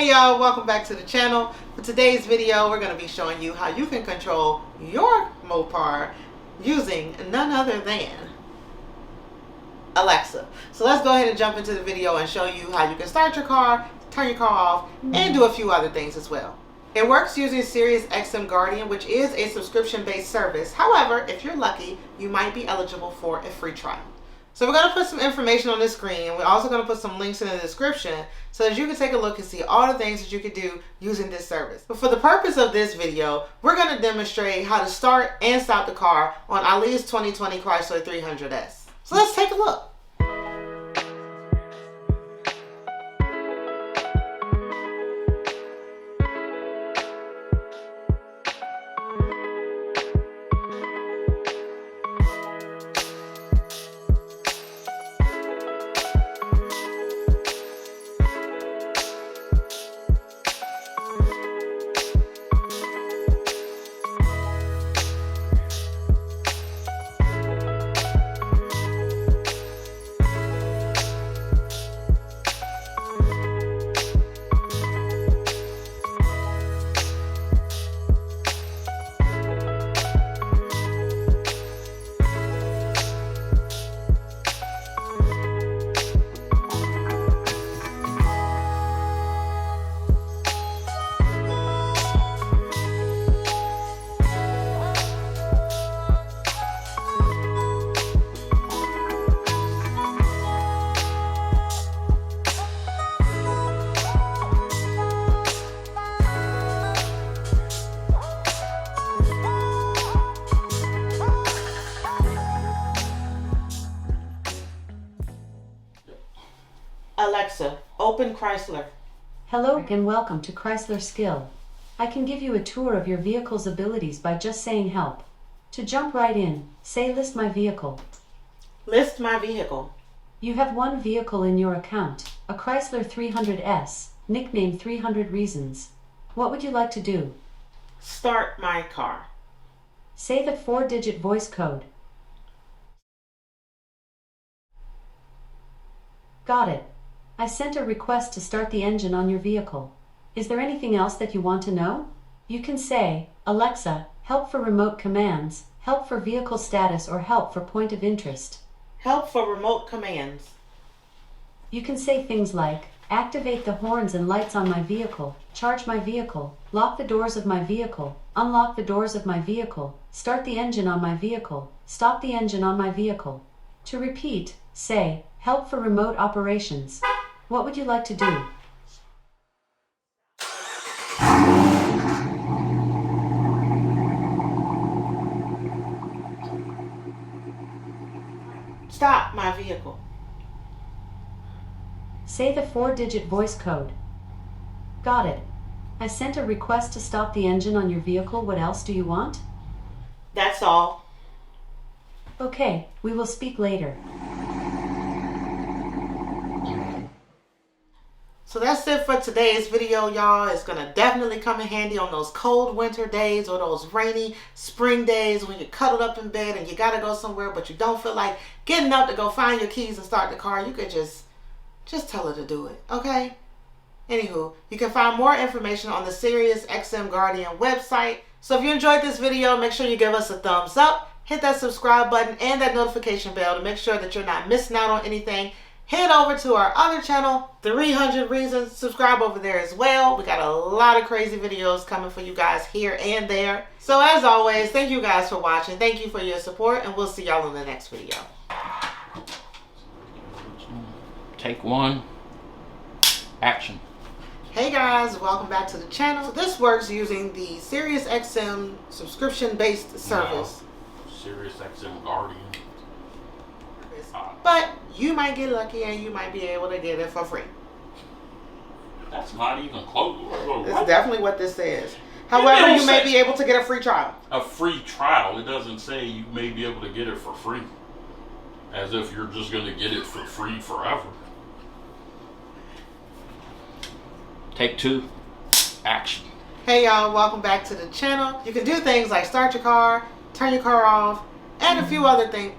Hey y'all, welcome back to the channel. For today's video, we're going to be showing you how you can control your Mopar using none other than Alexa. So let's go ahead and jump into the video and show you how you can start your car, turn your car off, and do a few other things as well. It works using SiriusXM Guardian, which is a subscription-based service. However, if you're lucky, you might be eligible for a free trial. So we're going to put some information on the screen, and we're also going to put some links in the description so that you can take a look and see all the things that you can do using this service. But for the purpose of this video, we're going to demonstrate how to start and stop the car on Ali's 2020 Chrysler 300S. So let's take a look. Alexa, open Chrysler. Hello and welcome to Chrysler Skill. I can give you a tour of your vehicle's abilities by just saying help. To jump right in, say list my vehicle. List my vehicle. You have one vehicle in your account, a Chrysler 300S, nicknamed 300 Reasons. What would you like to do? Start my car. Say the 4-digit voice code. Got it. I sent a request to start the engine on your vehicle. Is there anything else that you want to know? You can say, Alexa, help for remote commands, help for vehicle status, or help for point of interest. Help for remote commands. You can say things like, activate the horns and lights on my vehicle, charge my vehicle, lock the doors of my vehicle, unlock the doors of my vehicle, start the engine on my vehicle, stop the engine on my vehicle. To repeat, say, help for remote operations. What would you like to do? Stop my vehicle. Say the 4-digit voice code. Got it. I sent a request to stop the engine on your vehicle. What else do you want? That's all. Okay, we will speak later. So that's it for today's video, y'all. It's going to definitely come in handy on those cold winter days or those rainy spring days when you're cuddled up in bed and you got to go somewhere but you don't feel like getting up to go find your keys and start the car. You could just tell her to do it, okay? Anywho, you can find more information on the SiriusXM Guardian website. So if you enjoyed this video, make sure you give us a thumbs up, hit that subscribe button and that notification bell to make sure that you're not missing out on anything. Head over to our other channel, 300 Reasons. Subscribe over there as well. We got a lot of crazy videos coming for you guys here and there. So as always, thank you guys for watching. Thank you for your support, and we'll see y'all in the next video. Take one. Action. Hey guys, welcome back to the channel. So this works using the SiriusXM subscription-based service. No, SiriusXM Guardian. But you might get lucky and you might be able to get it for free. That's not even close. That's definitely what this says. However, you may be able to get a free trial. A free trial. It doesn't say you may be able to get it for free. As if you're just going to get it for free forever. Take two. Action. Hey y'all, welcome back to the channel. You can do things like start your car, turn your car off, and a few other things.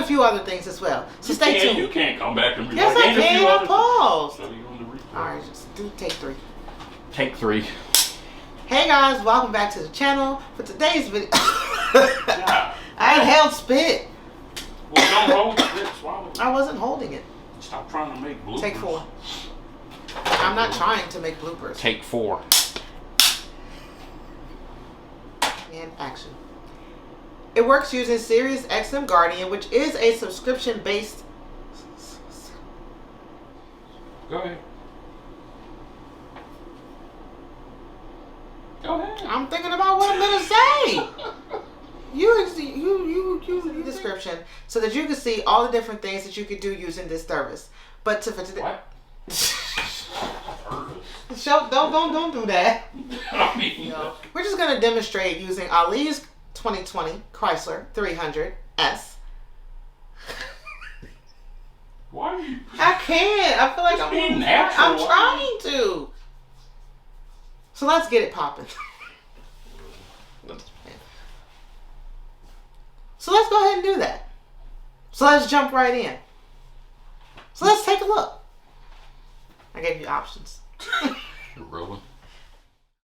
few other things as well. So stay tuned. You can't come back and be Yes, like, I can. I paused. So you on the replay. All right, just do take 3. Take 3. Hey guys, welcome back to the channel. For today's video, Yeah. I held spit. Well, don't hold it. Swallow it. I wasn't holding it. Stop trying to make bloopers. Take 4. I'm not trying to make bloopers. Take 4. And action. It works using SiriusXM Guardian, which is a subscription-based. Go ahead. Go ahead. I'm thinking about what I'm gonna say. You description so that you can see all the different things that you could do using this service. But for today, What? show don't do that. I mean, No. We're just gonna demonstrate using Ali's 2020 Chrysler 300S. why are you? I can't. I feel like Just be natural. I'm trying to. So let's get it popping. So let's go ahead and do that. So let's jump right in. So let's take a look. I gave you options. You're rolling.